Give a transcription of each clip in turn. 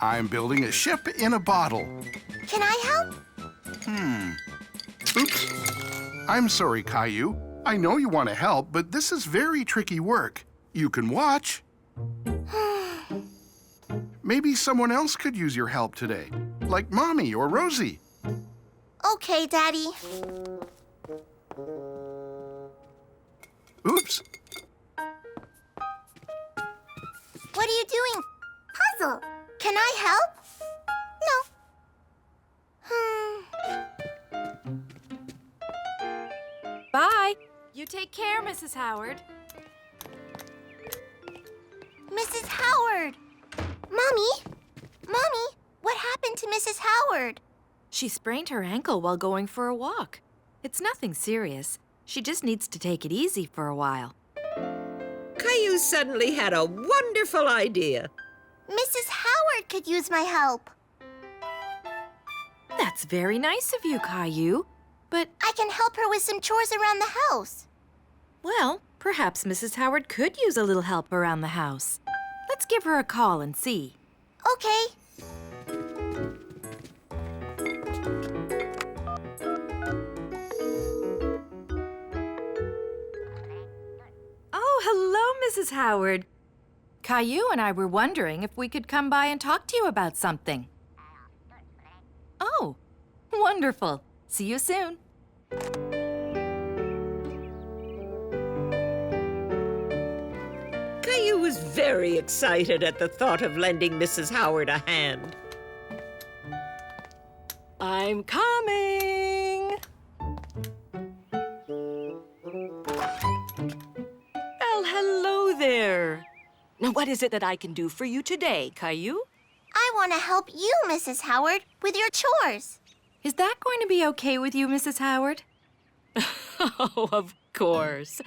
I'm building a ship in a bottle. Can I help? Oops. I'm sorry, Caillou. I know you want to help, but this is very tricky work. You can watch. Maybe someone else could use your help today, like Mommy or Rosie. Okay, Daddy. Oops. What are you doing? Puzzle. Can I help? No. Bye. You take care, Mrs. Howard. Mrs. Howard! Mommy? Mommy, what happened to Mrs. Howard? She sprained her ankle while going for a walk. It's nothing serious. She just needs to take it easy for a while. Caillou suddenly had a wonderful idea. Mrs. Howard could use my help. That's very nice of you, Caillou. But, I can help her with some chores around the house. well, perhaps Mrs. Howard could use a little help around the house. Let's give her a call and see. Okay. Oh, hello, Mrs. Howard. Caillou and I were wondering if we could come by and talk to you about something. Oh, wonderful. See you soon. Caillou was very excited at the thought of lending Mrs. Howard a hand. I'm coming. Well, hello there. Now, what is it that I can do for you today, Caillou? I want to help you, Mrs. Howard, with your chores. Is that going to be okay with you, Mrs. Howard? Oh, of course.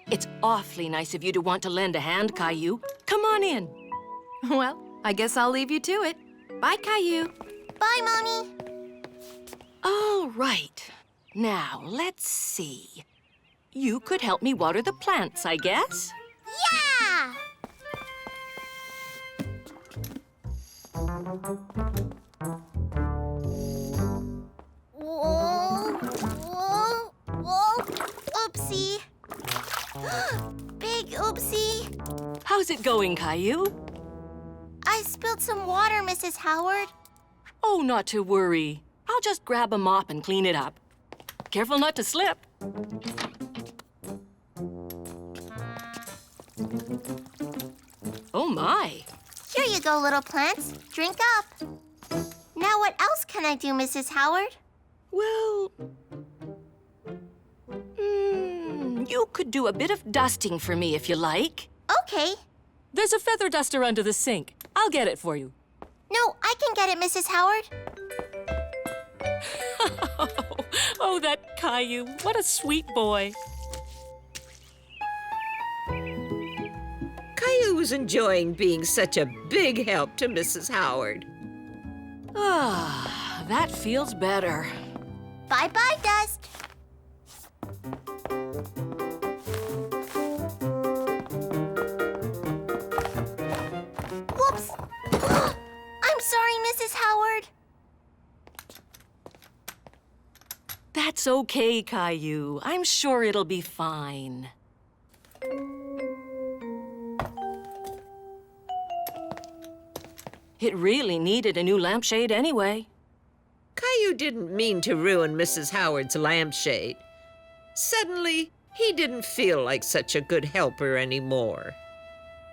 It's awfully nice of you to want to lend a hand, Caillou. Come on in. Well, I guess I'll leave you to it. Bye, Caillou. Bye, Mommy. All right. Now, let's see. You could help me water the plants, I guess. Yeah! Whoa, whoa, whoa. Oopsie. Big oopsie. How's it going, Caillou? I spilled some water, Mrs. Howard. Oh, not to worry. I'll just grab a mop and clean it up. Careful not to slip. Oh, my. Here you go, little plants. Drink up. Now what else can I do, Mrs. Howard? Well, you could do a bit of dusting for me if you like. Okay. There's a feather duster under the sink. I'll get it for you. No, I can get it, Mrs. Howard. Oh, that Caillou. What a sweet boy. Caillou was enjoying being such a big help to Mrs. Howard. Ah, that feels better. Bye-bye, Dust. Whoops. I'm sorry, Mrs. Howard. That's okay, Caillou. I'm sure it'll be fine. It really needed a new lampshade anyway. Caillou didn't mean to ruin Mrs. Howard's lampshade. Suddenly, he didn't feel like such a good helper anymore.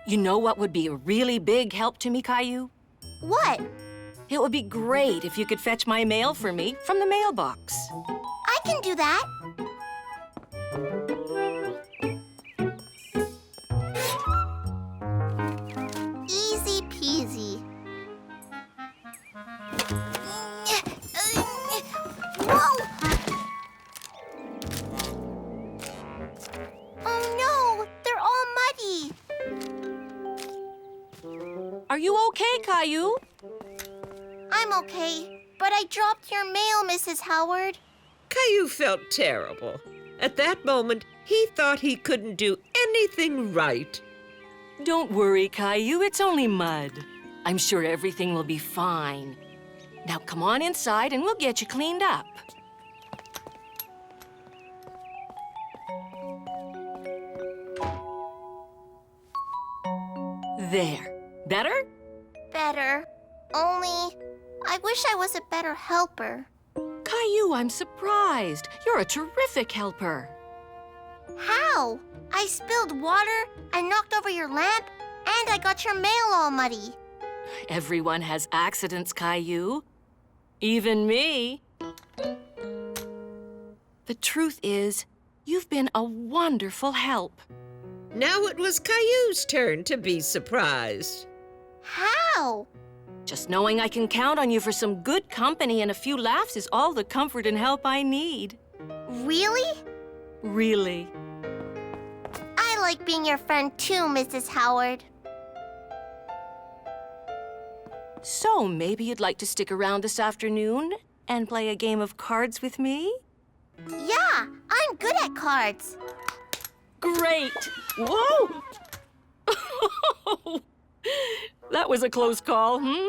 You know what would be a really big help to me, Caillou? What? It would be great if you could fetch my mail for me from the mailbox. I can do that. Easy peasy. Whoa! Oh no, they're all muddy. Are you okay, Caillou? I'm okay, but I dropped your mail, Mrs. Howard. Caillou felt terrible. At that moment, he thought he couldn't do anything right. Don't worry, Caillou. It's only mud. I'm sure everything will be fine. Now come on inside and we'll get you cleaned up. There. Better? Better. Only, I wish I was a better helper. Caillou, I'm surprised. You're a terrific helper. How? I spilled water, I knocked over your lamp, and I got your mail all muddy. Everyone has accidents, Caillou. Even me. The truth is, you've been a wonderful help. Now it was Caillou's turn to be surprised. How? Just knowing I can count on you for some good company and a few laughs is all the comfort and help I need. Really? Really. I like being your friend too, Mrs. Howard. So maybe you'd like to stick around this afternoon and play a game of cards with me? Yeah, I'm good at cards. Great! Whoa! That was a close call, hmm?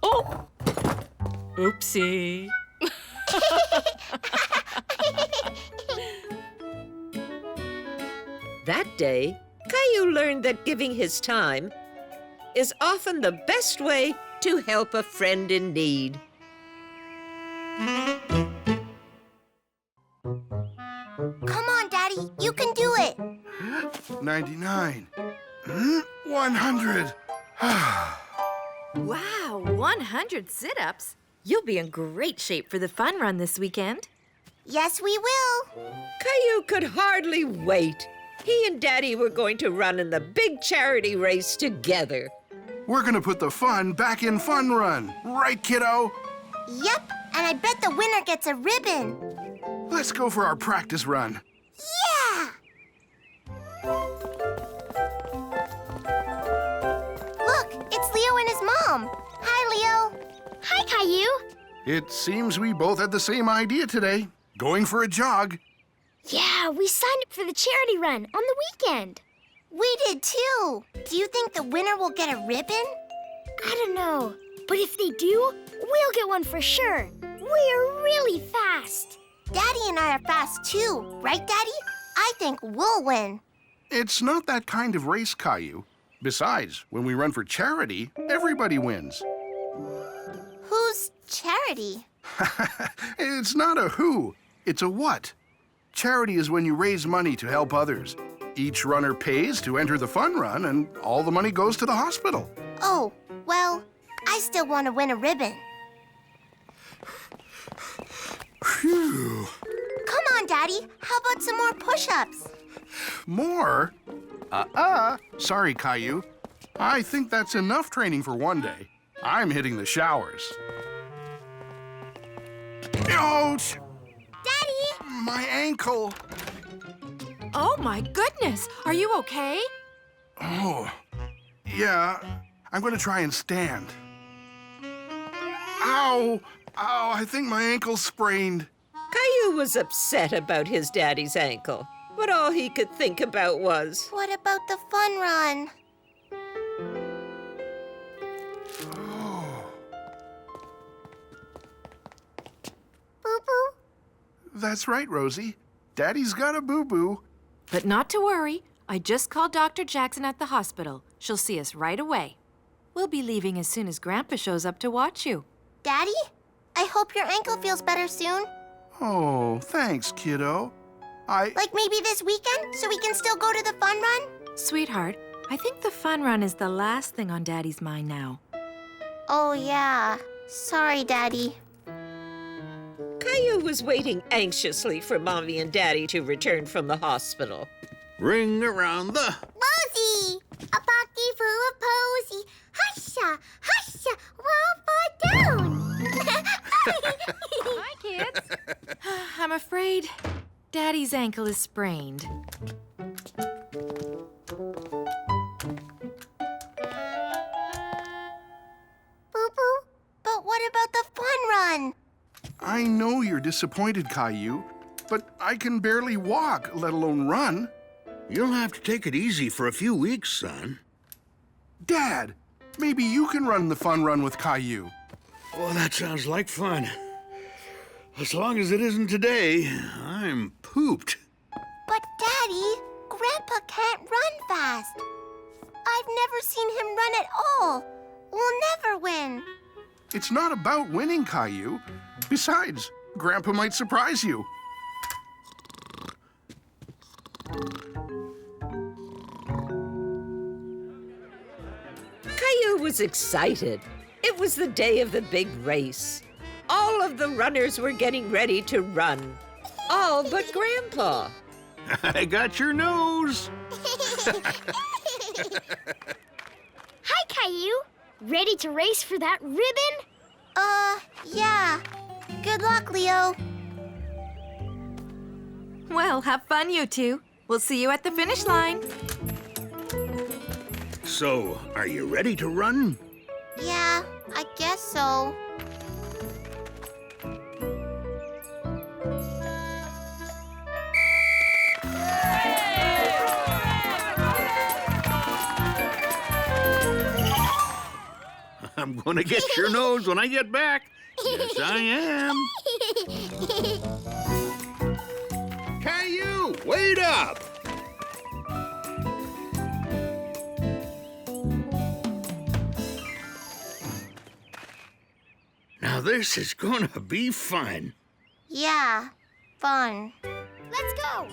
Oh! Oopsie. That day, Caillou learned that giving his time is often the best way to help a friend in need. Come on, Daddy, you can do it. 99. 100. Wow, 100 sit-ups. You'll be in great shape for the fun run this weekend. Yes, we will. Caillou could hardly wait. He and Daddy were going to run in the big charity race together. We're gonna put the fun back in Fun Run. Right, kiddo? Yep, and I bet the winner gets a ribbon. Let's go for our practice run. Yeah! Look, it's Leo and his mom. Hi, Leo. Hi, Caillou. It seems we both had the same idea today. Going for a jog. Yeah, we signed up for the charity run on the weekend. We did too. Do you think the winner will get a ribbon? I don't know, but if they do, we'll get one for sure. We're really fast. Daddy and I are fast too, right, Daddy? I think we'll win. It's not that kind of race, Caillou. Besides, when we run for charity, everybody wins. Who's charity? It's not a who, it's a what. Charity is when you raise money to help others. Each runner pays to enter the fun run, and all the money goes to the hospital. Oh, well, I still want to win a ribbon. Phew. Come on, Daddy. How about some more push-ups? More? Sorry, Caillou. I think that's enough training for one day. I'm hitting the showers. Ouch! Daddy! My ankle. Oh, my goodness. Are you okay? Oh, yeah. I'm going to try and stand. Ow! Ow, I think my ankle's sprained. Caillou was upset about his daddy's ankle, but all he could think about was, What about the fun run? Oh, Boo-boo? that's right, Rosie. Daddy's got a boo-boo. But not to worry. I just called Dr. Jackson at the hospital. She'll see us right away. We'll be leaving as soon as Grandpa shows up to watch you. Daddy? I hope your ankle feels better soon. Oh, thanks, kiddo. Like maybe this weekend, so we can still go to the fun run? Sweetheart, I think the fun run is the last thing on Daddy's mind now. Oh, yeah. Sorry, Daddy. Caillou was waiting anxiously for Mommy and Daddy to return from the hospital. Ring around the... Rosie! A pocket full of posy. Husha! Husha! We'll fall down! Hi, kids. I'm afraid Daddy's ankle is sprained. Boo-boo, but what about the fun run? I know you're disappointed, Caillou, but I can barely walk, let alone run. You'll have to take it easy for a few weeks, son. Dad, maybe you can run the fun run with Caillou. Well, that sounds like fun. As long as it isn't today, I'm pooped. But, Daddy, Grandpa can't run fast. I've never seen him run at all. We'll never win. It's not about winning, Caillou. Besides, Grandpa might surprise you. Caillou was excited. It was the day of the big race. All of the runners were getting ready to run. All but Grandpa. I got your nose. Hi, Caillou. Ready to race for that ribbon? Yeah. Good luck, Leo. Well, have fun, you two. We'll see you at the finish line. So, are you ready to run? Yeah, I guess so. I'm gonna get your nose when I get back. Yes, I am. Caillou, wait up! Now this is gonna be fun. Yeah, fun. Let's go.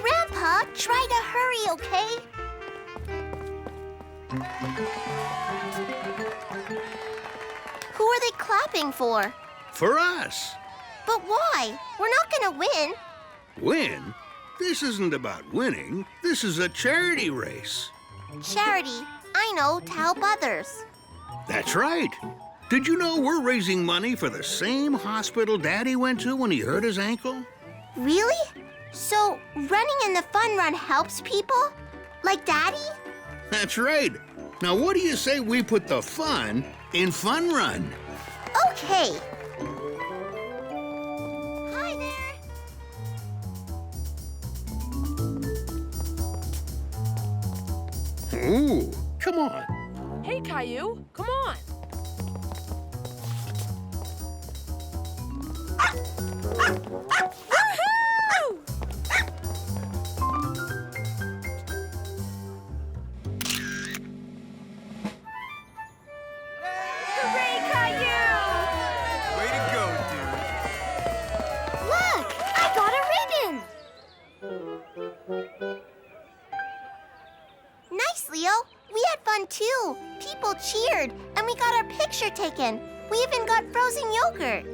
Grandpa, try to hurry, okay? Who are they clapping for? For us. But why? We're not gonna win. Win? This isn't about winning. This is a charity race. Charity, I know, to help others. That's right. Did you know we're raising money for the same hospital Daddy went to when he hurt his ankle? Really? So, running in the fun run helps people? Like Daddy? That's right. Now what do you say we put the fun in Fun Run? Okay. Hi there. Ooh, come on. Hey, Caillou, come on. Woohoo! Hooray, Caillou! Way to go, dude. Look, I got a ribbon. Nice, Leo. We had fun too. People cheered, and we got our picture taken. We even got frozen yogurt.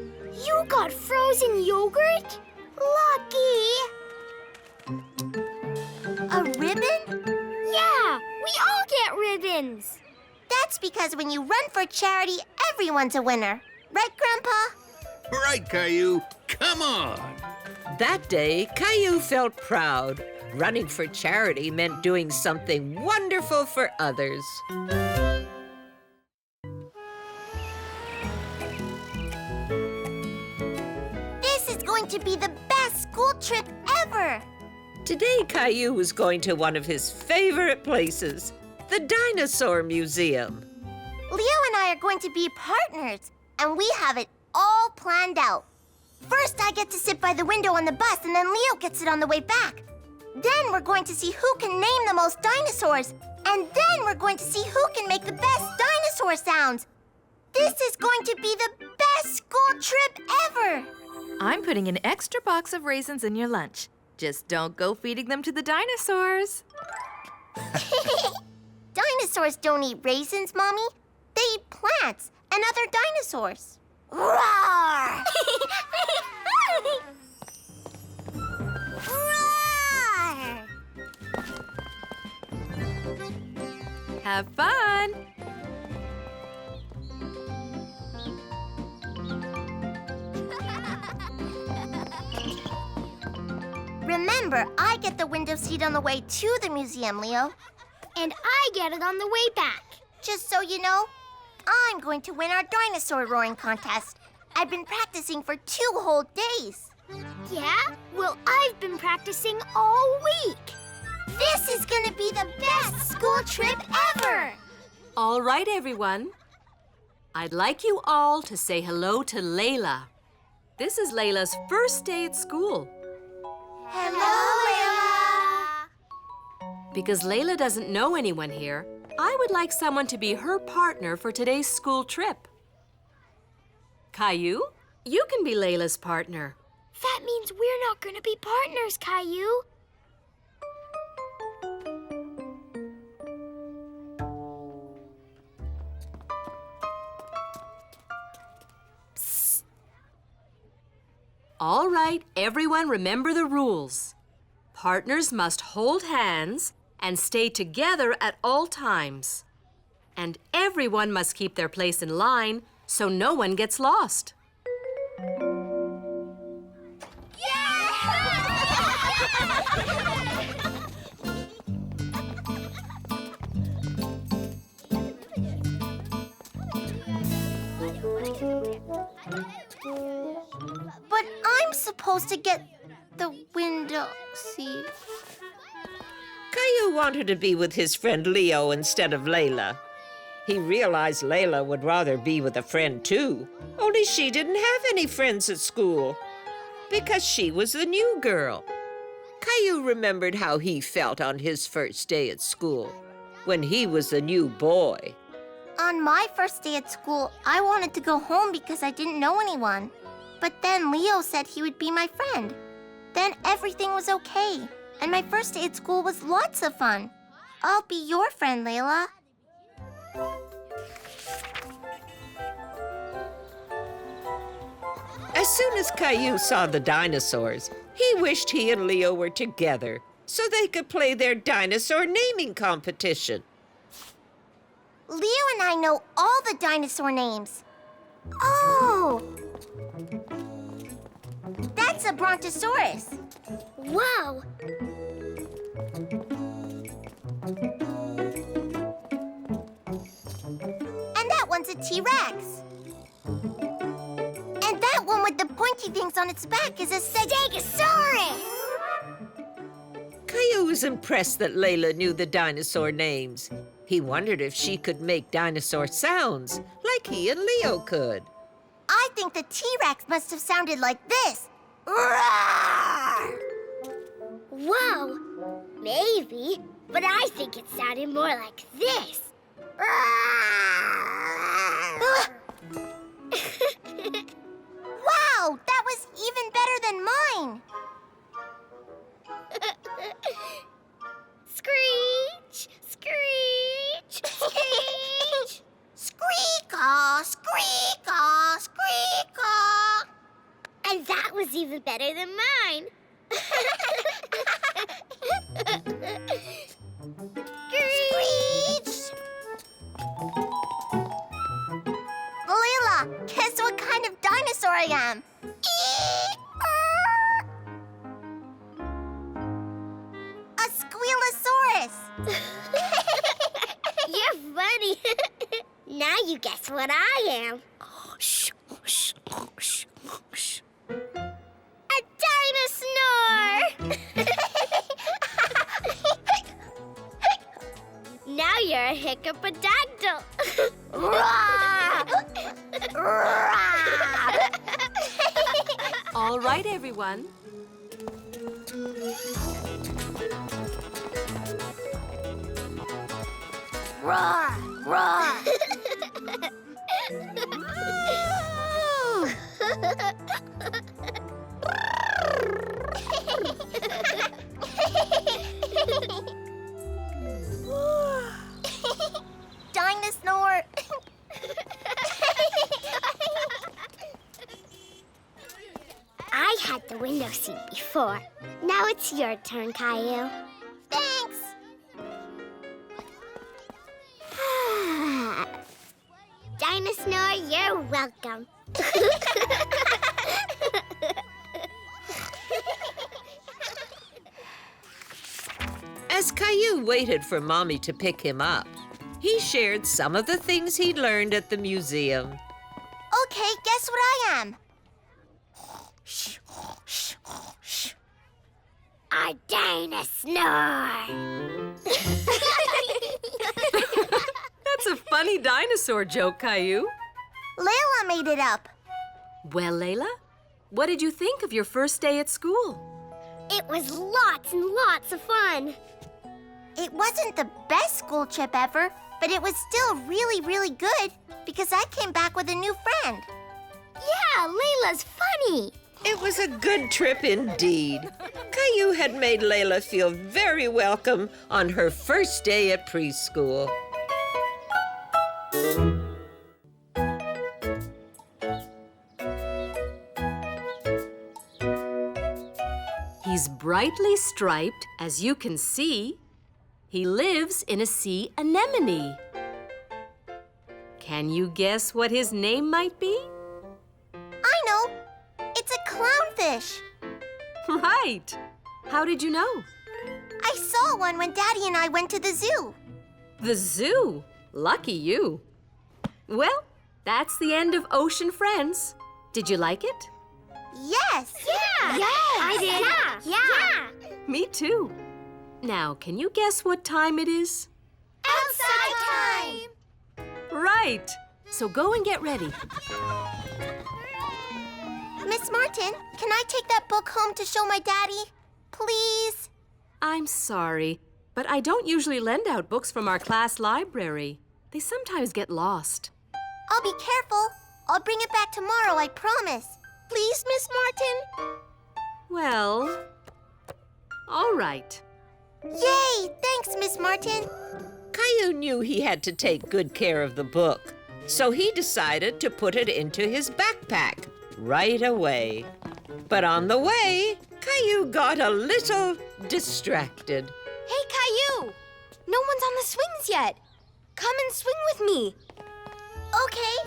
You got frozen yogurt? Lucky! A ribbon? Yeah, we all get ribbons. That's because when you run for charity, everyone's a winner. Right, Grandpa? Right, Caillou. Come on. That day, Caillou felt proud. Running for charity meant doing something wonderful for others. This is going to be the best school trip ever! Today, Caillou was going to one of his favorite places, the Dinosaur Museum. Leo and I are going to be partners, and we have it all planned out. First, I get to sit by the window on the bus, and then Leo gets it on the way back. Then we're going to see who can name the most dinosaurs, and then we're going to see who can make the best dinosaur sounds. This is going to be the best school trip ever! I'm putting an extra box of raisins in your lunch. Just don't go feeding them to the dinosaurs. Dinosaurs don't eat raisins, Mommy. They eat plants and other dinosaurs. Roar! Roar! Have fun! Remember, I get the window seat on the way to the museum, Leo. And I get it on the way back. Just so you know, I'm going to win our dinosaur roaring contest. I've been practicing for 2 whole days. Yeah? Well, I've been practicing all week. This is gonna be the best school trip ever! All right, everyone. I'd like you all to say hello to Layla. This is Layla's first day at school. Hello, Layla! Because Layla doesn't know anyone here, I would like someone to be her partner for today's school trip. Caillou, you can be Layla's partner. That means we're not gonna be partners, Caillou. All right, everyone remember the rules. Partners must hold hands and stay together at all times. And everyone must keep their place in line so no one gets lost. But I'm supposed to get the window seat. Caillou wanted to be with his friend Leo instead of Layla. He realized Layla would rather be with a friend too, only she didn't have any friends at school because she was the new girl. Caillou remembered how he felt on his first day at school when he was the new boy. On my first day at school, I wanted to go home because I didn't know anyone. But then Leo said he would be my friend. Then everything was okay, and my first day at school was lots of fun. I'll be your friend, Layla. As soon as Caillou saw the dinosaurs, he wished he and Leo were together so they could play their dinosaur naming competition. Leo and I know all the dinosaur names. Oh! That's a brontosaurus. Wow! And that one's a T-Rex. And that one with the pointy things on its back is a Stegosaurus. Caillou was impressed that Layla knew the dinosaur names. He wondered if she could make dinosaur sounds like he and Leo could. I think the T-Rex must have sounded like this. Roar! Wow! Maybe, but I think it sounded more like this. Wow, that was even better than mine. Screech! Screech! Screech! Squeak-aw, squeak-aw, squeak-aw. And that was even better than mine. Screech! Layla, guess what kind of dinosaur I am? A squealosaurus. You're funny. Now you guess what I am. A dinosaur! Now you're a hiccupodactyl. All right, everyone. Roar, roar. Dinosaur. I had the window seat before. Now it's your turn, Caillou. Thanks. Dinosaur, you're welcome. As Caillou waited for Mommy to pick him up, he shared some of the things he'd learned at the museum. Okay, guess what I am? A dinosaur. That's a funny dinosaur joke, Caillou. Layla made it up. Well, Layla, what did you think of your first day at school? It was lots and lots of fun. It wasn't the best school trip ever, but it was still really, really good because I came back with a new friend. Yeah, Layla's funny. It was a good trip indeed. Caillou had made Layla feel very welcome on her first day at preschool. He's brightly striped, as you can see. He lives in a sea anemone. Can you guess what his name might be? I know. It's a clownfish. Right. How did you know? I saw one when Daddy and I went to the zoo. The zoo. Lucky you. Well, that's the end of Ocean Friends. Did you like it? Yes. Yeah. Yes. I did. Yeah. Me too. Now, can you guess what time it is? Outside time. Right. So go and get ready. Miss Martin, can I take that book home to show my daddy? Please? I'm sorry, but I don't usually lend out books from our class library. They sometimes get lost. I'll be careful. I'll bring it back tomorrow, I promise. Please, Miss Martin? Well, all right. Yay! Thanks, Miss Martin. Caillou knew he had to take good care of the book, so he decided to put it into his backpack right away. But on the way, Caillou got a little distracted. Hey, Caillou! No one's on the swings yet. Come and swing with me. Okay.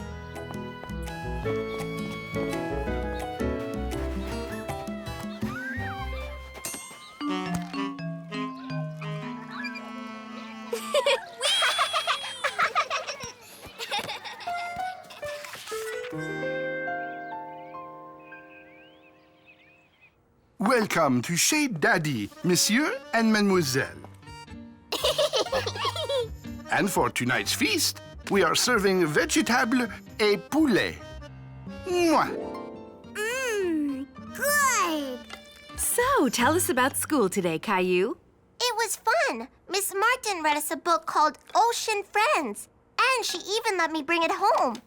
Welcome to chez Daddy, Monsieur and Mademoiselle. And for tonight's feast, we are serving vegetable et poulet. Mwah! Good. So, tell us about school today, Caillou. It was fun. Miss Martin read us a book called Ocean Friends, and she even let me bring it home.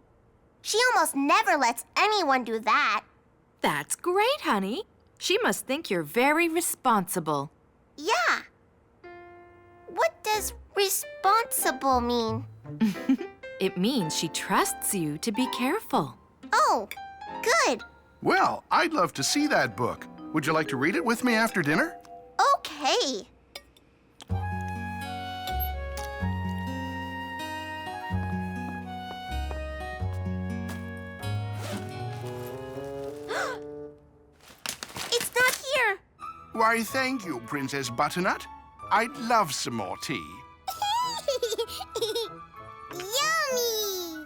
She almost never lets anyone do that. That's great, honey. She must think you're very responsible. Yeah. What does responsible mean? It means she trusts you to be careful. Oh, good. Well, I'd love to see that book. Would you like to read it with me after dinner? Okay. It's not here. Why, thank you, Princess Butternut. I'd love some more tea. Yummy!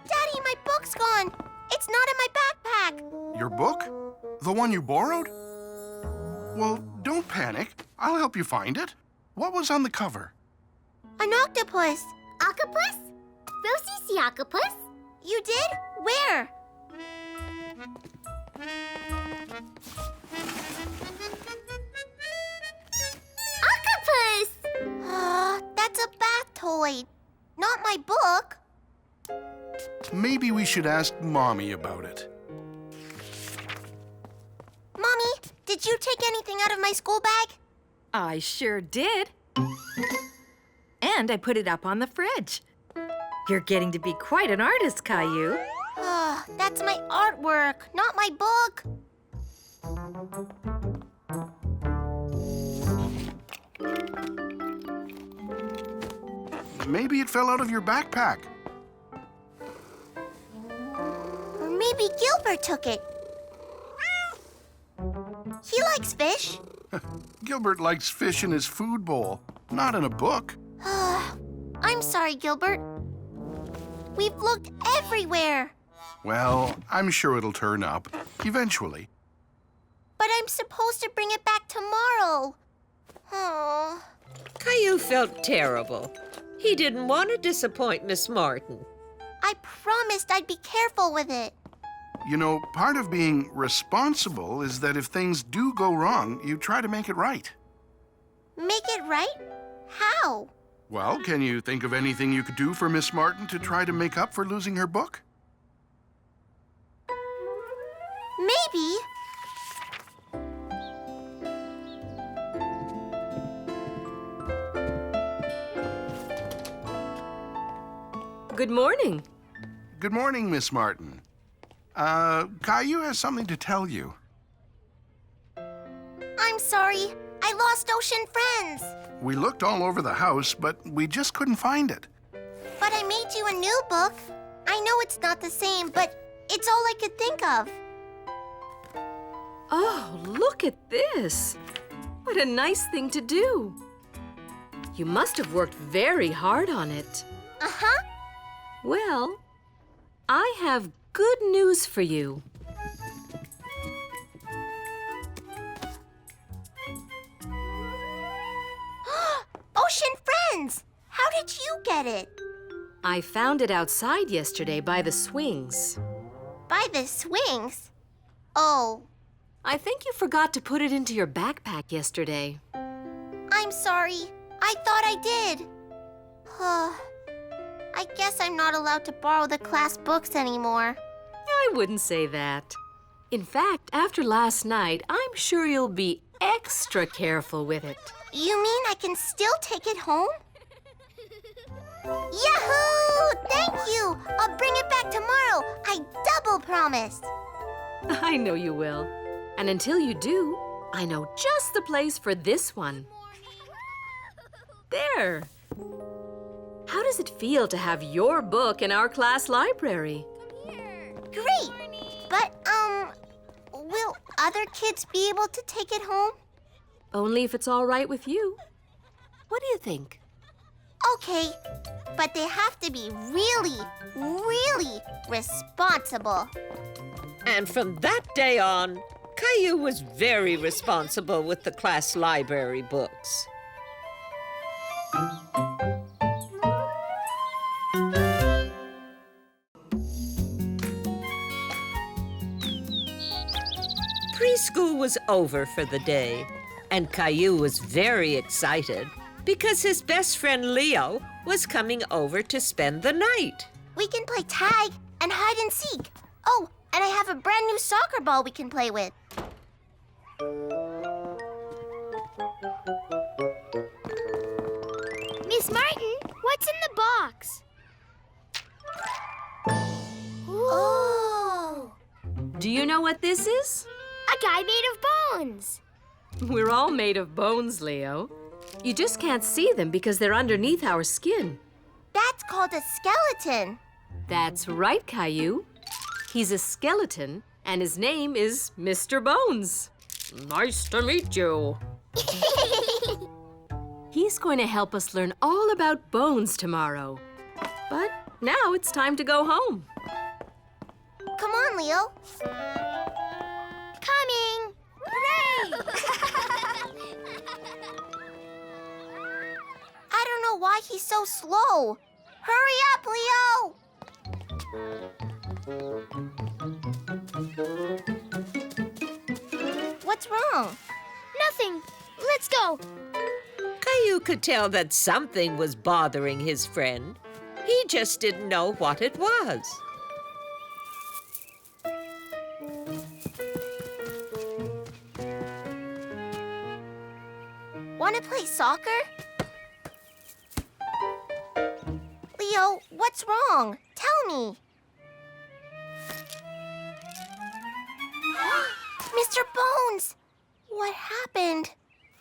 Daddy, my book's gone. It's not in my backpack. Your book? The one you borrowed? Well, don't panic. I'll help you find it. What was on the cover? An octopus. Octopus? Rosie see octopus? You did? Where? Octopus! That's a bath toy. Not my book. Maybe we should ask Mommy about it. Mommy, did you take anything out of my school bag? I sure did. And I put it up on the fridge. You're getting to be quite an artist, Caillou. That's my artwork, not my book. Maybe it fell out of your backpack. Or maybe Gilbert took it. He likes fish. Gilbert likes fish in his food bowl, not in a book. I'm sorry, Gilbert. We've looked everywhere. Well, I'm sure it'll turn up, eventually. But supposed to bring it back tomorrow. Oh. Caillou felt terrible. He didn't want to disappoint Miss Martin. I promised I'd be careful with it. You know, part of being responsible is that if things do go wrong, you try to make it right. Make it right? How? Well, can you think of anything you could do for Miss Martin to try to make up for losing her book? Maybe. Good morning. Good morning, Miss Martin. Caillou has something to tell you. I'm sorry. I lost Ocean Friends. We looked all over the house, but we just couldn't find it. But I made you a new book. I know it's not the same, but it's all I could think of. Oh, look at this. What a nice thing to do. You must have worked very hard on it. Uh-huh. Well, I have good news for you. Ocean Friends! How did you get it? I found it outside yesterday by the swings. By the swings? Oh, I think you forgot to put it into your backpack yesterday. I'm sorry. I thought I did. I guess I'm not allowed to borrow the class books anymore. I wouldn't say that. In fact, after last night, I'm sure you'll be extra careful with it. You mean I can still take it home? Yahoo! Thank you! I'll bring it back tomorrow. I double promised. I know you will. And until you do, I know just the place for this one. There. How does it feel to have your book in our class library? Great! But, will other kids be able to take it home? Only if it's all right with you. What do you think? Okay, but they have to be really, really responsible. And from that day on, Caillou was very responsible with the class library books. Preschool was over for the day, and Caillou was very excited because his best friend Leo was coming over to spend the night. We can play tag and hide and seek. Oh, and I have a brand new soccer ball we can play with. Miss Martin, what's in the box? Oh! Do you know what this is? A guy made of bones. We're all made of bones, Leo. You just can't see them because they're underneath our skin. That's called a skeleton. That's right, Caillou. He's a skeleton, and his name is Mr. Bones. Nice to meet you. He's going to help us learn all about bones tomorrow. But now it's time to go home. Come on, Leo. Coming! Hooray! I don't know why he's so slow. Hurry up, Leo! What's wrong? Nothing. Let's go. Caillou could tell that something was bothering his friend. He just didn't know what it was. Want to play soccer? Leo, what's wrong? Tell me. Mr. Bones! What happened?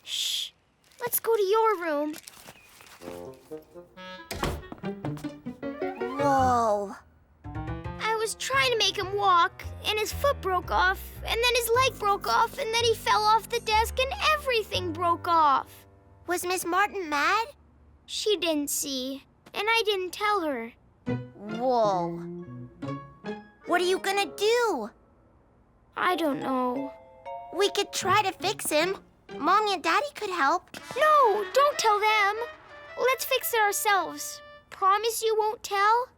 Shh. Let's go to your room. Whoa. I was trying to make him walk, and his foot broke off, and then his leg broke off, and then he fell off the desk, and everything broke off. Was Miss Martin mad? She didn't see, and I didn't tell her. Whoa. What are you gonna do? I don't know. We could try to fix him. Mommy and Daddy could help. No, don't tell them. Let's fix it ourselves. Promise you won't tell?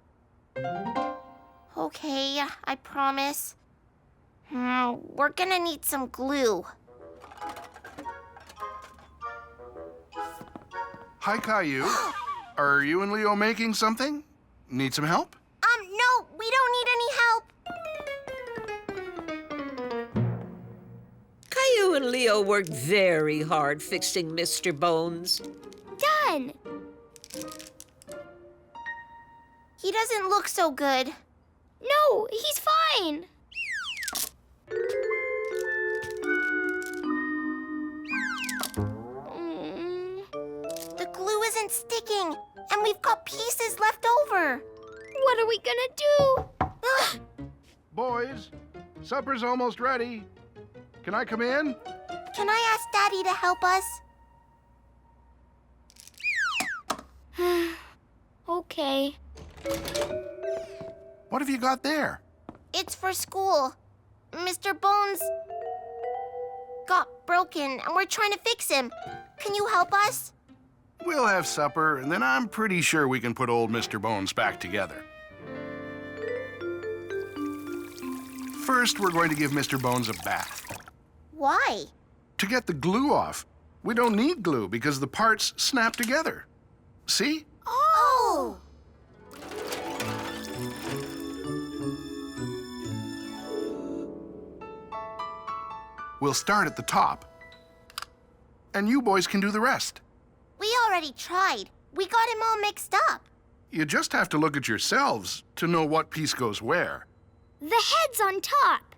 Okay, I promise. We're gonna need some glue. Hi, Caillou. Are you and Leo making something? Need some help? No, we don't need any help. Caillou and Leo worked very hard fixing Mr. Bones. Done. He doesn't look so good. No, he's fine. The glue isn't sticking, and we've got pieces left over. What are we gonna do? Ugh. Boys, supper's almost ready. Can I come in? Can I ask Daddy to help us? Okay. What have you got there? It's for school. Mr. Bones got broken, and we're trying to fix him. Can you help us? We'll have supper, and then I'm pretty sure we can put old Mr. Bones back together. First, we're going to give Mr. Bones a bath. Why? To get the glue off. We don't need glue because the parts snap together. See? Oh! We'll start at the top. And you boys can do the rest. We already tried. We got him all mixed up. You just have to look at yourselves to know what piece goes where. The head's on top.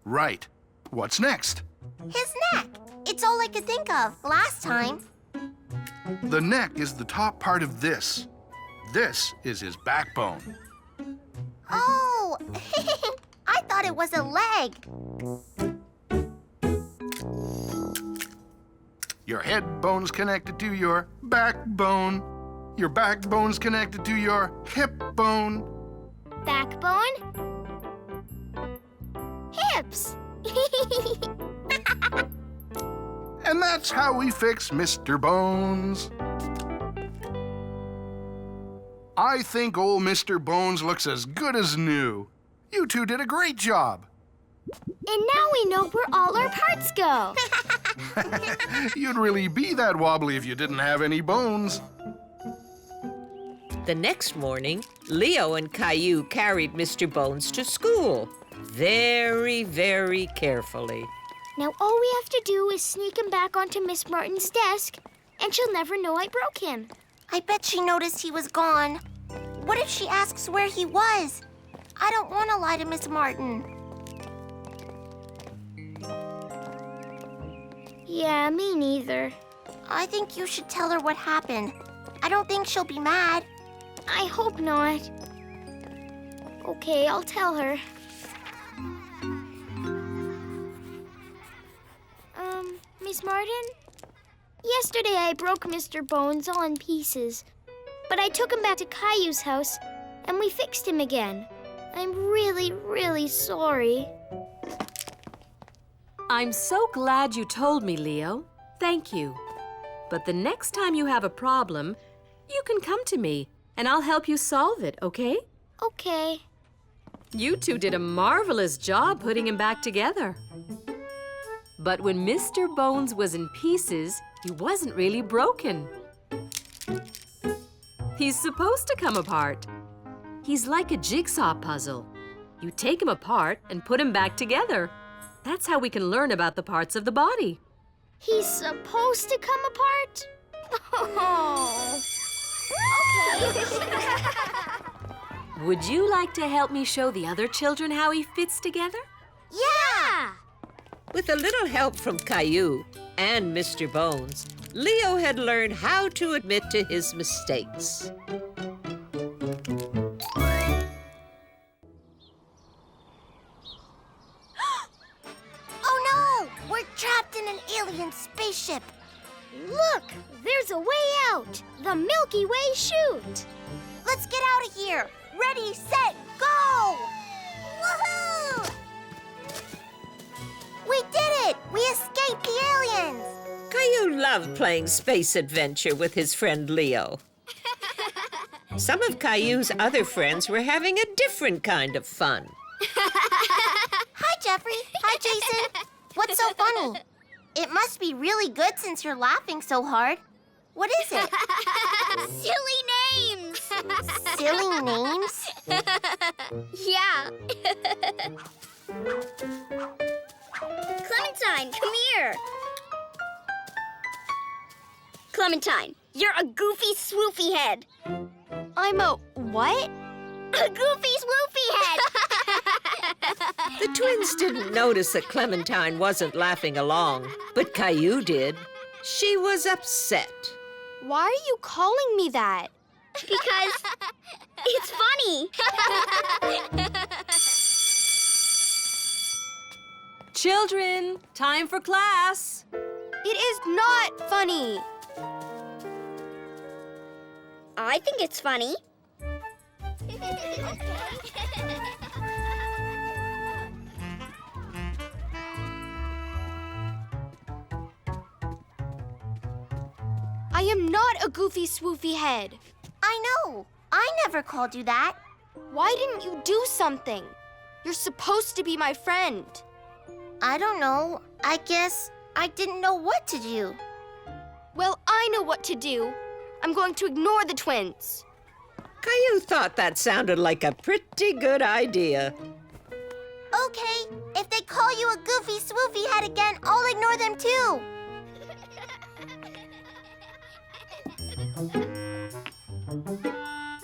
Right. What's next? His neck. It's all I could think of last time. The neck is the top part of this. This is his backbone. Oh! I thought it was a leg. Your head bone's connected to your backbone. Your backbone's connected to your hip bone. Backbone. Hips. And that's how we fix Mr. Bones. I think old Mr. Bones looks as good as new. You two did a great job. And now we know where all our parts go. You'd really be that wobbly if you didn't have any bones. The next morning, Leo and Caillou carried Mr. Bones to school. Very, very carefully. Now all we have to do is sneak him back onto Miss Martin's desk, and she'll never know I broke him. I bet she noticed he was gone. What if she asks where he was? I don't want to lie to Miss Martin. Yeah, me neither. I think you should tell her what happened. I don't think she'll be mad. I hope not. Okay, I'll tell her. Miss Martin? Yesterday I broke Mr. Bones all in pieces, but I took him back to Caillou's house and we fixed him again. I'm really, really sorry. I'm so glad you told me, Leo. Thank you. But the next time you have a problem, you can come to me, and I'll help you solve it, okay? Okay. You two did a marvelous job putting him back together. But when Mr. Bones was in pieces, he wasn't really broken. He's supposed to come apart. He's like a jigsaw puzzle. You take him apart and put him back together. That's how we can learn about the parts of the body. He's supposed to come apart? Oh. Okay. Would you like to help me show the other children how he fits together? Yeah! With a little help from Caillou and Mr. Bones, Leo had learned how to admit to his mistakes. Oh no! We're trapped in an alien spaceship. Look! There's a way out! The Milky Way chute! Let's get out of here. Ready, set, go! Woohoo! We did it! it! We escaped the aliens! Caillou loved playing space adventure with his friend Leo. Some of Caillou's other friends were having a different kind of fun. Hi, Jeffrey. Hi, Jason. What's so funny? It must be really good since you're laughing so hard. What is it? Silly names! Silly names? Yeah. Clementine, come here. Clementine, you're a goofy swoopy head. I'm a what? A goofy swoopy head! The twins didn't notice that Clementine wasn't laughing along, but Caillou did. She was upset. Why are you calling me that? Because it's funny. Children, time for class. It is not funny. I think it's funny. I am not a goofy swoofy head. I know. I never called you that. Why didn't you do something? You're supposed to be my friend. I don't know. I guess I didn't know what to do. Well, I know what to do. I'm going to ignore the twins. Caillou thought that sounded like a pretty good idea. Okay, if they call you a goofy swoofy head again, I'll ignore them too.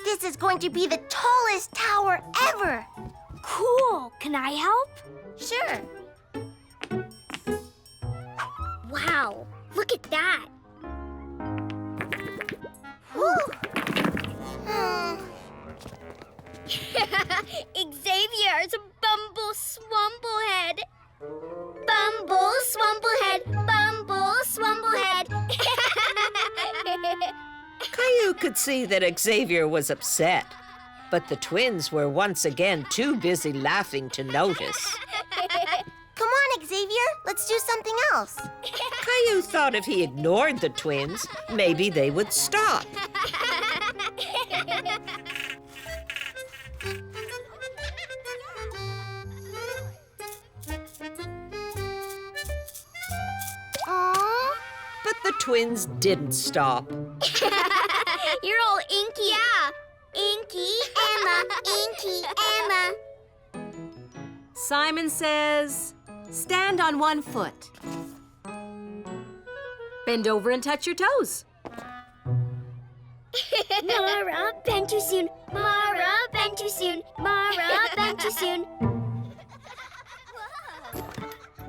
This is going to be the tallest tower ever. Cool. Can I help? Sure. Wow. Look at that. Whew. Xavier's a bumble swamplehead. Bumble swamplehead. Bumble swamplehead. Caillou could see that Xavier was upset, but the twins were once again too busy laughing to notice. Come on, Xavier. Let's do something else. Caillou thought if he ignored the twins, maybe they would stop. Aww. But the twins didn't stop. You're all inky. Yeah. Inky Emma. Inky Emma. Simon says, stand on one foot. Bend over and touch your toes. Mara, bend too soon. Mara, bend too soon. Mara, bend too soon.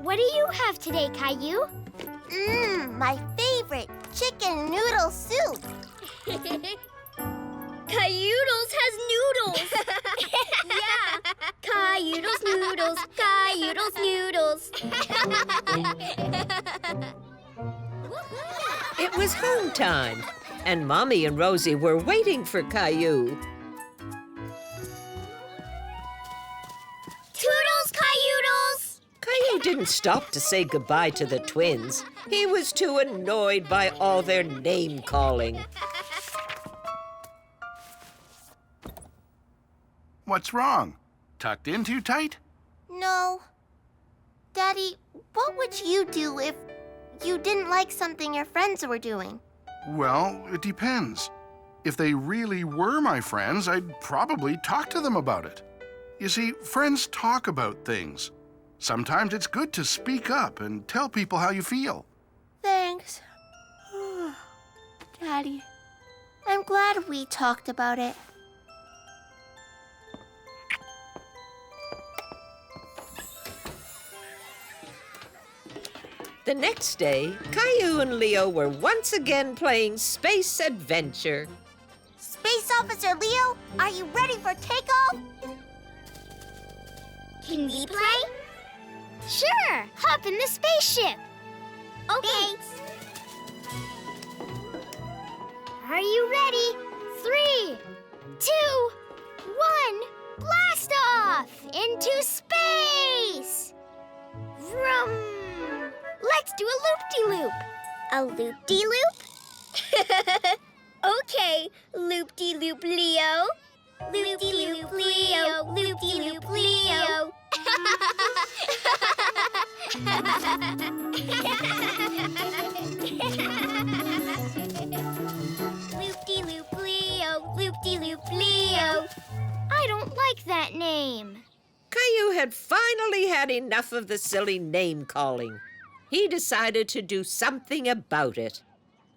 What do you have today, Caillou? My favorite chicken noodle soup. Cailloudles has noodles. Yeah. Cailloudles noodles. Cailloudles noodles. It was home time, and Mommy and Rosie were waiting for Caillou. Toodles, Cailloudles! Caillou didn't stop to say goodbye to the twins. He was too annoyed by all their name-calling. What's wrong? Tucked in too tight? No. Daddy, what would you do if you didn't like something your friends were doing? Well, it depends. If they really were my friends, I'd probably talk to them about it. You see, friends talk about things. Sometimes it's good to speak up and tell people how you feel. Thanks. Daddy, I'm glad we talked about it. The next day, Caillou and Leo were once again playing space adventure. Space Officer Leo, are you ready for takeoff? Can we play? Sure. Hop in the spaceship. Okay. Are you ready? 3, 2, 1, blast off into space! Vroom! Let's do a loop-de-loop. A loop-de-loop? Okay, loop-de-loop Leo. Loop-de-loop Leo, loop-de-loop Leo. Loop-de-loop Leo, loop-de-loop Leo. I don't like that name. Caillou had finally had enough of the silly name-calling. He decided to do something about it.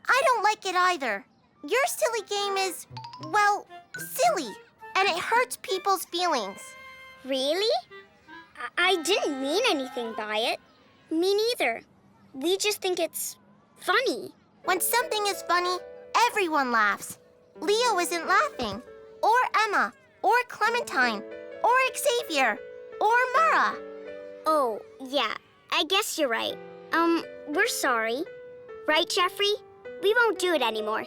I don't like it either. Your silly game is, well, silly, and it hurts people's feelings. Really? I didn't mean anything by it. Me neither. We just think it's funny. When something is funny, everyone laughs. Leo isn't laughing, or Emma, or Clementine, or Xavier, or Mara. Oh, yeah. I guess you're right. We're sorry. Right, Jeffrey? We won't do it anymore.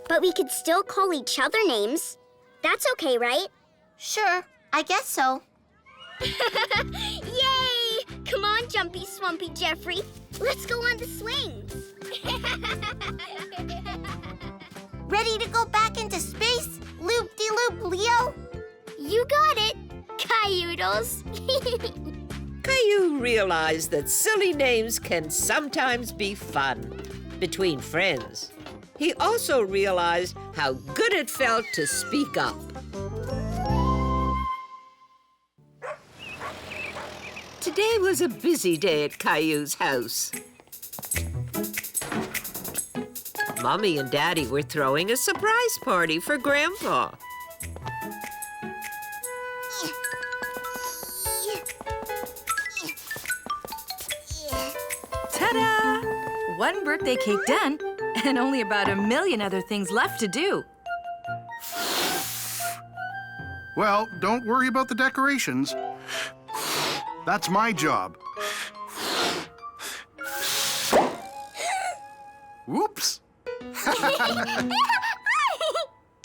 But we could still call each other names. That's okay, right? Sure, I guess so. Yay! Come on, Jumpy Swampy Jeffrey. Let's go on the swings. Ready to go back into space, loop-de-loop Leo? You got it, Cailloodles. Caillou realized that silly names can sometimes be fun between friends. He also realized how good it felt to speak up. Today was a busy day at Caillou's house. Mommy and Daddy were throwing a surprise party for Grandpa. Ta-da! One birthday cake done, and only about 1 million other things left to do. Well, don't worry about the decorations. That's my job. Whoops!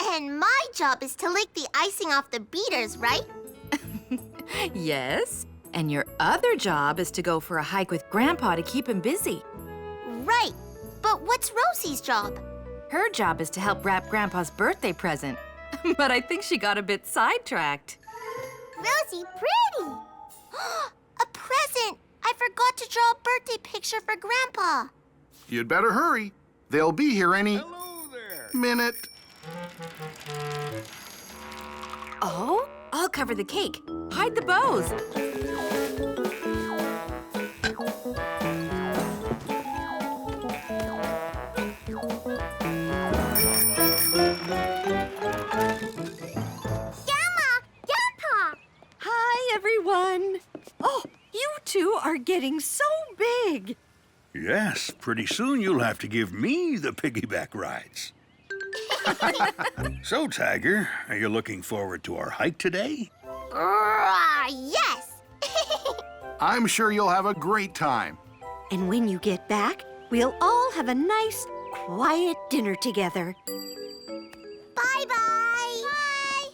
And my job is to lick the icing off the beaters, right? Yes, and your other job is to go for a hike with Grandpa to keep him busy. Right. But what's Rosie's job? Her job is to help wrap Grandpa's birthday present. But I think she got a bit sidetracked. Rosie, pretty! A present! I forgot to draw a birthday picture for Grandpa. You'd better hurry. They'll be here any Hello there. minute. Oh, I'll cover the cake. Hide the bows. Hi, everyone. Oh, you two are getting so big. Yes, pretty soon you'll have to give me the piggyback rides. So, Tiger, are you looking forward to our hike today? Yes! I'm sure you'll have a great time. And when you get back, we'll all have a nice, quiet dinner together. Bye-bye! Bye!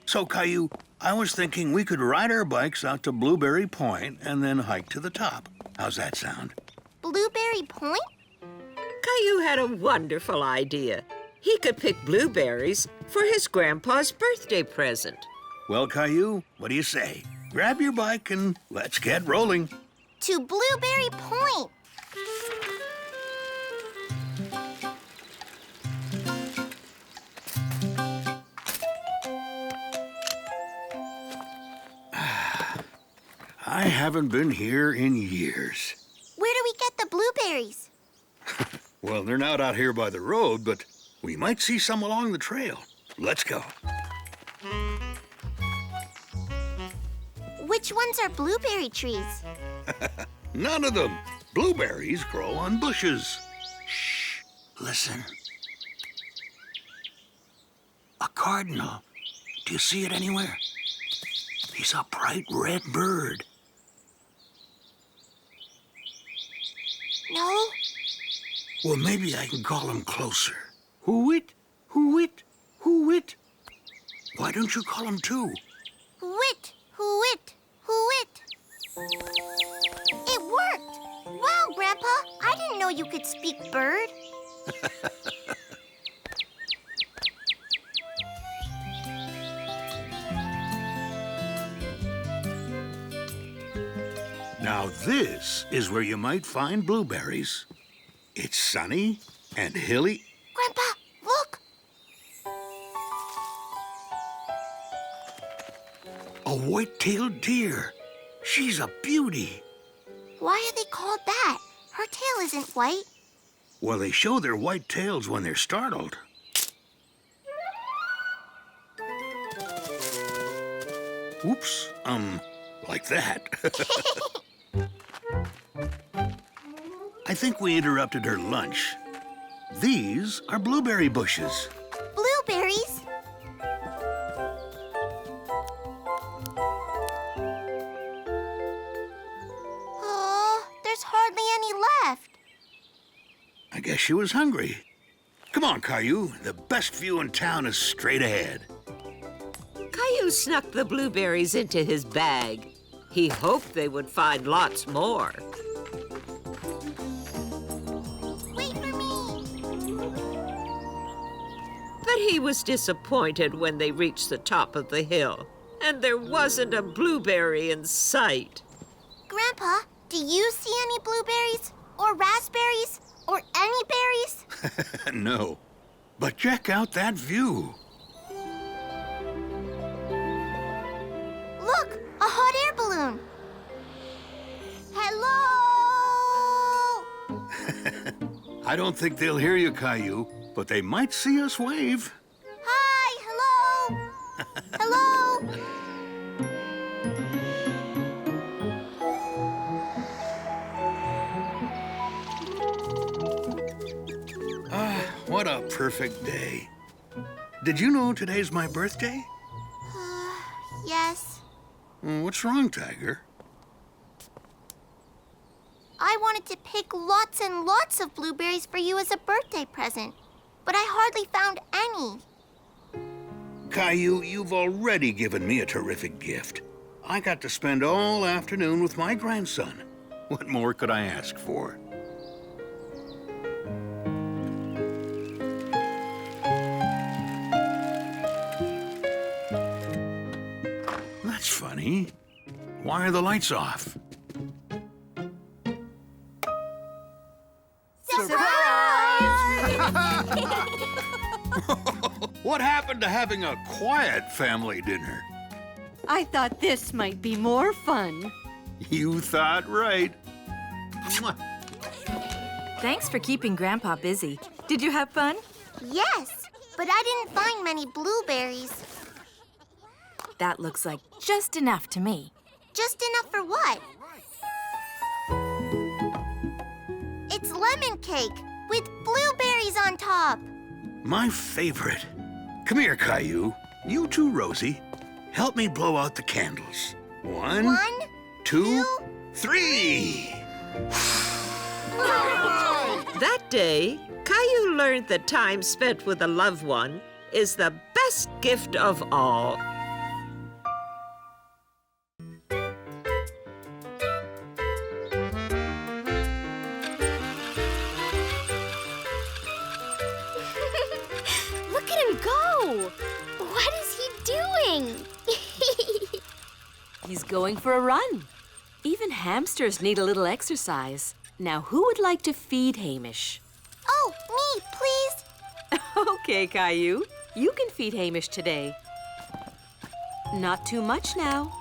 So, Caillou, I was thinking we could ride our bikes out to Blueberry Point and then hike to the top. How's that sound? Blueberry Point? Caillou had a wonderful idea. He could pick blueberries for his grandpa's birthday present. Well, Caillou, what do you say? Grab your bike and let's get rolling. To Blueberry Point. I haven't been here in years. Where do we get the blueberries? Well, they're not out here by the road, but we might see some along the trail. Let's go. Which ones are blueberry trees? None of them. Blueberries grow on bushes. Shh, listen. A cardinal. Do you see it anywhere? He's a bright red bird. No? Well, maybe I can call him closer. Who-wit, who-wit, who-wit. Why don't you call him too? Who-wit, who-wit, who-wit. It worked! Wow, Grandpa! you could speak bird? Now this is where you might find blueberries. It's sunny and hilly. Grandpa, look! A white-tailed deer. She's a beauty. Why are they called that? Her tail isn't white. Well, they show their white tails when they're startled. Oops, like that. I think we interrupted her lunch. These are blueberry bushes. Blueberries? Oh, there's hardly any left. I guess she was hungry. Come on, Caillou. The best view in town is straight ahead. Caillou snuck the blueberries into his bag. He hoped they would find lots more. Wait for me! But he was disappointed when they reached the top of the hill, and there wasn't a blueberry in sight. Grandpa, do you see any blueberries? Or raspberries? Or any berries? No, but check out that view. Look, a hot air balloon. Hello! I don't think they'll hear you, Caillou, but they might see us wave. Hi, hello! Hello! What a perfect day. Did you know today's my birthday? Yes. What's wrong, Tiger? I wanted to pick lots and lots of blueberries for you as a birthday present, but I hardly found any. Caillou, you've already given me a terrific gift. I got to spend all afternoon with my grandson. What more could I ask for? That's funny. Why are the lights off? What happened to having a quiet family dinner? I thought this might be more fun. You thought right. Mwah. Thanks for keeping Grandpa busy. Did you have fun? Yes, but I didn't find many blueberries. That looks like just enough to me. Just enough for what? It's lemon cake with blueberries on top. My favorite. Come here, Caillou. You too, Rosie. Help me blow out the candles. One, two, three. That day, Caillou learned that time spent with a loved one is the best gift of all. Look at him go! What is he doing? He's going for a run. Even hamsters need a little exercise. Now, who would like to feed Hamish? Oh, me, please. Okay, Caillou. You can feed Hamish today. Not too much now.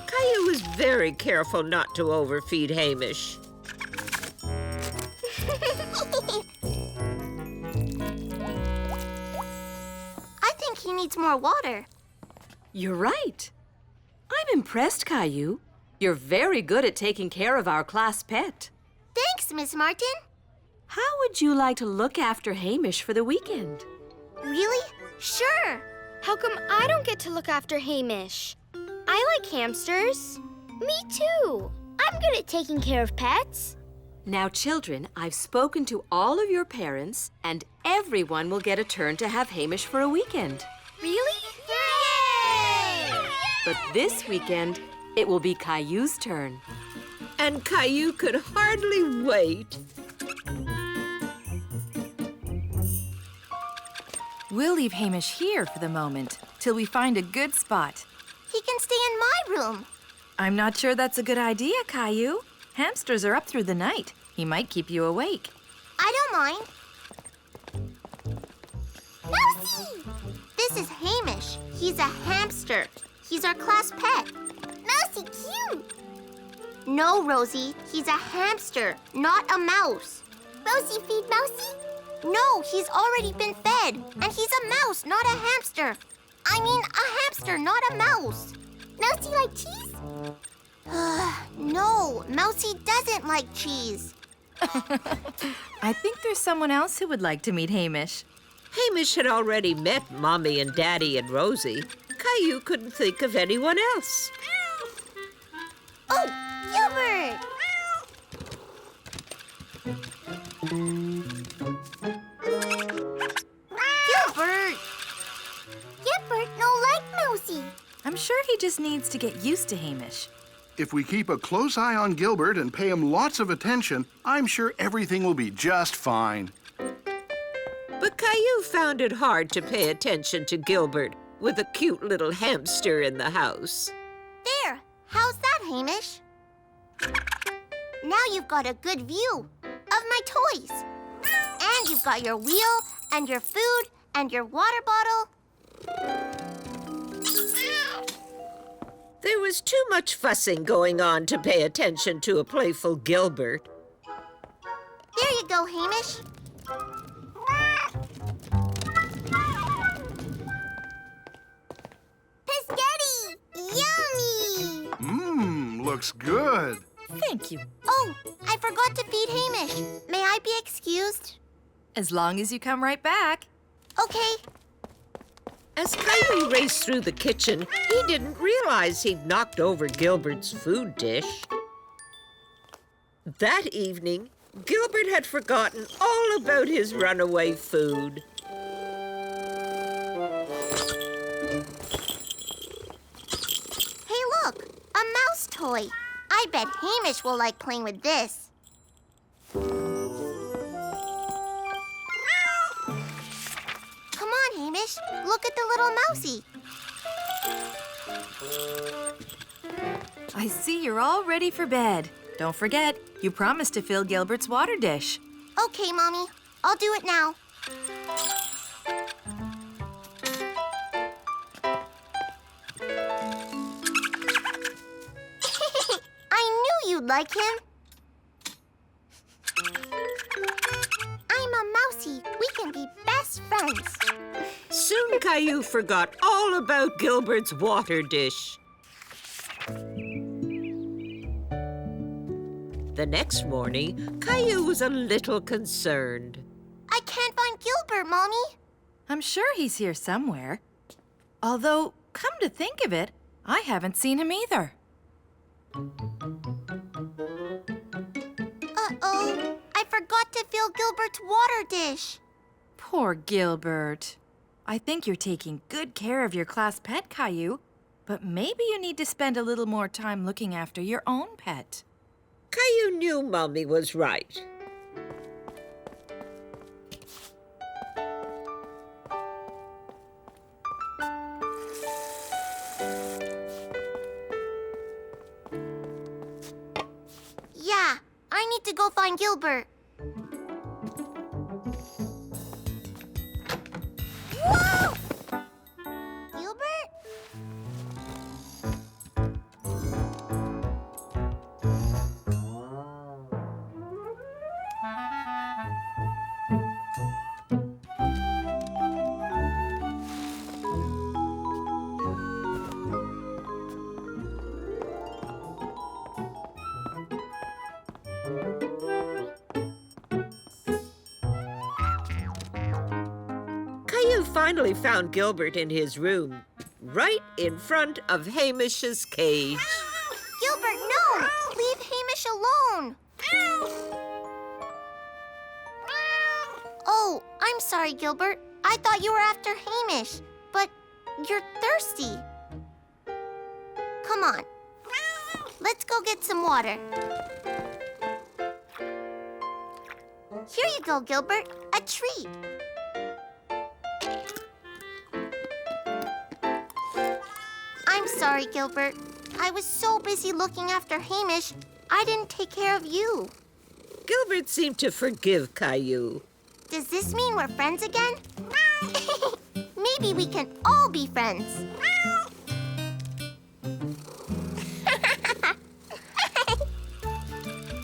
Caillou was very careful not to overfeed Hamish. I think he needs more water. You're right. I'm impressed, Caillou. You're very good at taking care of our class pet. Thanks, Miss Martin. How would you like to look after Hamish for the weekend? Really? Sure. How come I don't get to look after Hamish? I like hamsters. Me too. I'm good at taking care of pets. Now, children, I've spoken to all of your parents, and everyone will get a turn to have Hamish for a weekend. Really? Yay! But this weekend, it will be Caillou's turn. and Caillou could hardly wait. We'll leave Hamish here for the moment, till we find a good spot. He can stay in my room. I'm not sure that's a good idea, Caillou. Hamsters are up through the night. He might keep you awake. I don't mind. Mousy! This is Hamish. He's a hamster. He's our class pet. Mousy, cute! No, Rosie. He's a hamster, not a mouse. Rosie, feed Mousy? No, he's already been fed. And he's a mouse, not a hamster. I mean, a hamster, not a mouse. Mousy like cheese? No, Mousy doesn't like cheese. I think there's someone else who would like to meet Hamish. Hamish had already met Mommy and Daddy and Rosie. Caillou couldn't think of anyone else. Oh, Gilbert! Gilbert! Gilbert no like Mousy. I'm sure he just needs to get used to Hamish. If we keep a close eye on Gilbert and pay him lots of attention, I'm sure everything will be just fine. But Caillou found it hard to pay attention to Gilbert with a cute little hamster in the house. There, how's that, Hamish? Now you've got a good view of my toys. And you've got your wheel and your food and your water bottle. There was too much fussing going on to pay attention to a playful Gilbert. There you go, Hamish. Biscotti! Yummy! Looks good. Thank you. Oh, I forgot to feed Hamish. May I be excused? As long as you come right back. Okay. As Caillou raced through the kitchen, he didn't realize he'd knocked over Gilbert's food dish. That evening, Gilbert had forgotten all about his runaway food. Hey, look, a mouse toy. I bet Hamish will like playing with this. Come on, Hamish. Look at the little mousey. I see you're all ready for bed. Don't forget, you promised to fill Gilbert's water dish. Okay, Mommy. I'll do it now. I knew you'd like him. I'm a mousey. We can be best friends. Soon Caillou forgot all about Gilbert's water dish. The next morning, Caillou was a little concerned. I can't find Gilbert, Mommy. I'm sure he's here somewhere. Although, come to think of it, I haven't seen him either. Uh-oh. I forgot to fill Gilbert's water dish. Poor Gilbert. I think you're taking good care of your class pet, Caillou, but maybe you need to spend a little more time looking after your own pet. Caillou knew Mommy was right. Yeah, I need to go find Gilbert. Whoa! Gilbert? Caillou finally found Gilbert in his room, right in front of Hamish's cage. Gilbert, no! Leave Hamish alone! Oh, I'm sorry, Gilbert. I thought you were after Hamish, but you're thirsty. Come on. Let's go get some water. Here you go, Gilbert. A treat. I'm sorry, Gilbert. I was so busy looking after Hamish, I didn't take care of you. Gilbert seemed to forgive Caillou. Does this mean we're friends again? Maybe we can all be friends.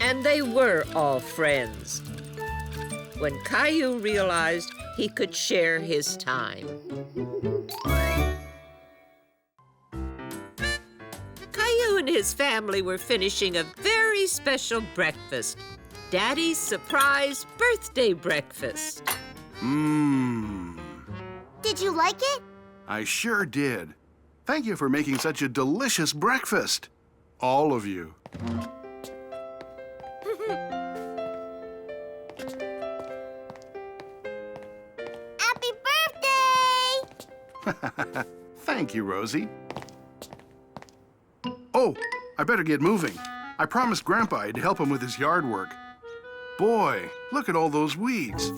And they were all friends. When Caillou realized he could share his time. Caillou and his family were finishing a very special breakfast. Daddy's surprise birthday breakfast. Did you like it? I sure did. Thank you for making such a delicious breakfast. All of you. Happy birthday! Thank you, Rosie. Oh, I better get moving. I promised Grandpa I'd help him with his yard work. Boy, look at all those weeds.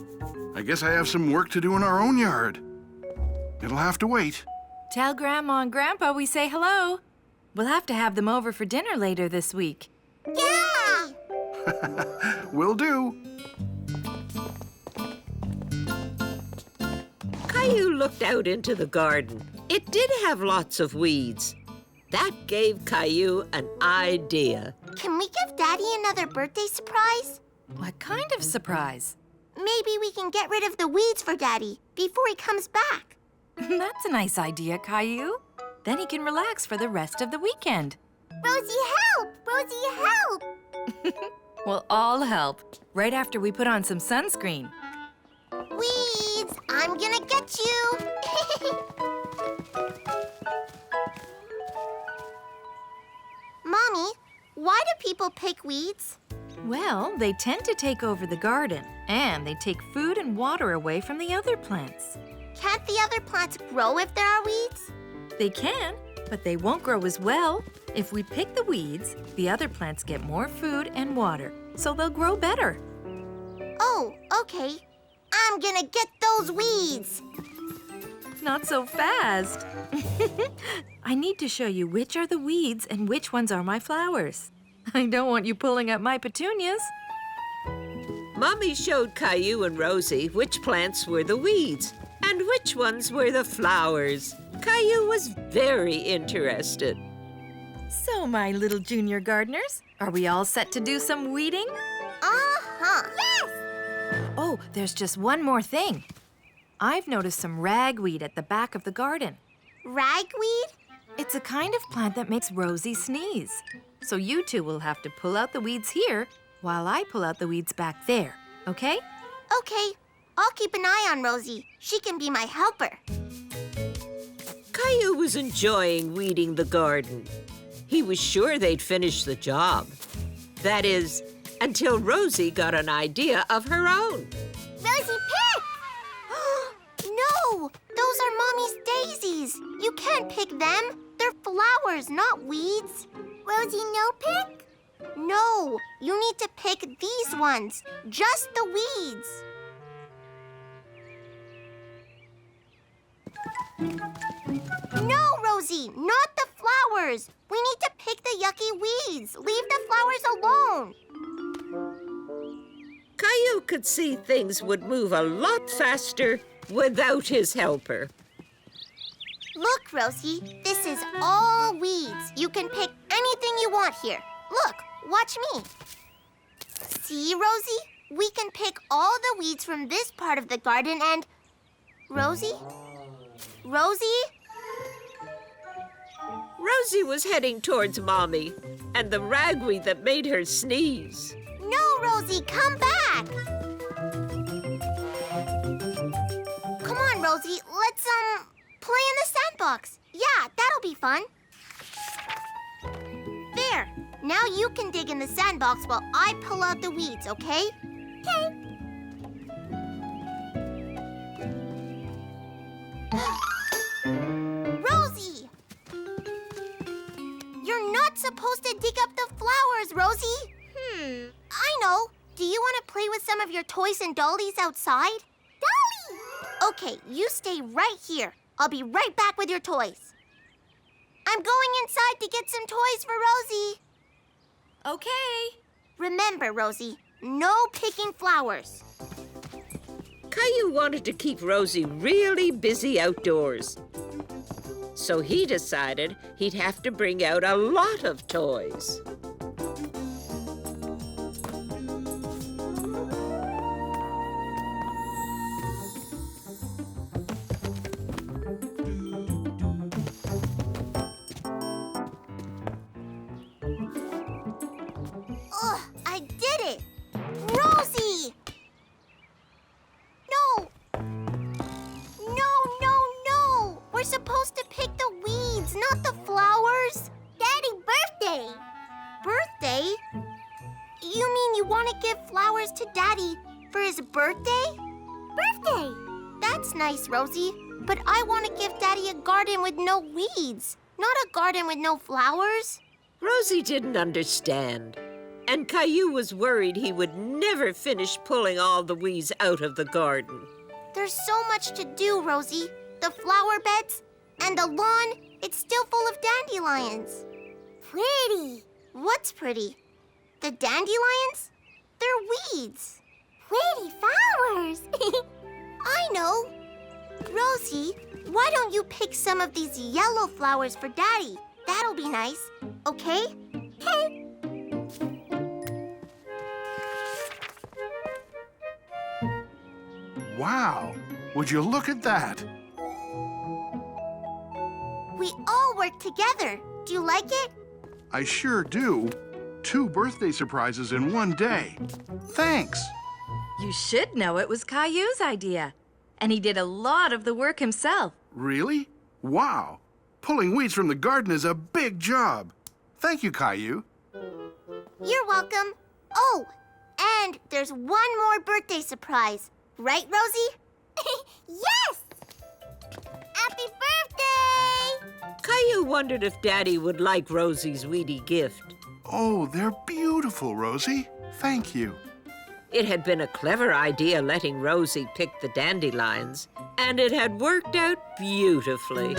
I guess I have some work to do in our own yard. It'll have to wait. Tell Grandma and Grandpa we say hello. We'll have to have them over for dinner later this week. Yeah! Will do. Caillou looked out into the garden. It did have lots of weeds. That gave Caillou an idea. Can we give Daddy another birthday surprise? What kind of surprise? Maybe we can get rid of the weeds for Daddy before he comes back. That's a nice idea, Caillou. Then he can relax for the rest of the weekend. Rosie, help! Rosie, help! We'll all help, right after we put on some sunscreen. Weeds, I'm gonna get you! Mommy, why do people pick weeds? Well, they tend to take over the garden, and they take food and water away from the other plants. Can't the other plants grow if there are weeds? They can, but they won't grow as well. If we pick the weeds, the other plants get more food and water, so they'll grow better. Oh, okay. I'm gonna get those weeds. Not so fast. I need to show you which are the weeds and which ones are my flowers. I don't want you pulling up my petunias. Mommy showed Caillou and Rosie which plants were the weeds and which ones were the flowers. Caillou was very interested. So, my little junior gardeners, are we all set to do some weeding? Uh-huh. Yes! Oh, there's just one more thing. I've noticed some ragweed at the back of the garden. Ragweed? It's a kind of plant that makes Rosie sneeze. So you two will have to pull out the weeds here while I pull out the weeds back there, okay? Okay. I'll keep an eye on Rosie. She can be my helper. Caillou was enjoying weeding the garden. He was sure they'd finish the job. That is, until Rosie got an idea of her own. Rosie, pick! No! Those are Mommy's daisies. You can't pick them. They're flowers, not weeds. Rosie, no pick? No, you need to pick these ones. Just the weeds. No, Rosie, not the flowers. We need to pick the yucky weeds. Leave the flowers alone. Caillou could see things would move a lot faster without his helper. Look, Rosie, this is all weeds. You can pick anything you want here. Look, watch me. See, Rosie? We can pick all the weeds from this part of the garden and... Rosie? Rosie? Rosie was heading towards Mommy and the ragweed that made her sneeze. No, Rosie, come back! Come on, Rosie, let's, play in the sandbox. Yeah, that'll be fun. There. Now you can dig in the sandbox while I pull out the weeds, okay? Okay. Rosie! You're not supposed supposed to dig up the flowers, Rosie. I know. Do you want to play with some of your toys and dollies outside? Dolly! Okay, you stay right here. I'll be right back with your toys. I'm going inside to get some toys for Rosie. Okay. Remember, Rosie, no picking flowers. Caillou wanted to keep Rosie really busy outdoors. So he decided he'd have to bring out a lot of toys. Ugh, I did it! Rosie! No! No! We're supposed to pick the weeds, not the flowers. Daddy, birthday! Birthday? You mean you want to give flowers to Daddy for his birthday? Birthday! That's nice, Rosie. But I want to give Daddy a garden with no weeds, not a garden with no flowers. Rosie didn't understand, and Caillou was worried he would never finish pulling all the weeds out of the garden. There's so much to do, Rosie. The flower beds and the lawn, it's still full of dandelions. Pretty. What's pretty? The dandelions? They're weeds. Pretty flowers. I know. Rosie, why don't you pick some of these yellow flowers for Daddy? That'll be nice, okay? Okay. Wow, would you look at that? We all work together. Do you like it? I sure do. 2 birthday surprises in one day. Thanks. You should know it was Caillou's idea. And he did a lot of the work himself. Really? Wow. Pulling weeds from the garden is a big job. Thank you, Caillou. You're welcome. Oh, and there's one more birthday surprise. Right, Rosie? Yes! Happy birthday! Caillou wondered if Daddy would like Rosie's weedy gift. Oh, they're beautiful, Rosie. Thank you. It had been a clever idea letting Rosie pick the dandelions, and it had worked out beautifully.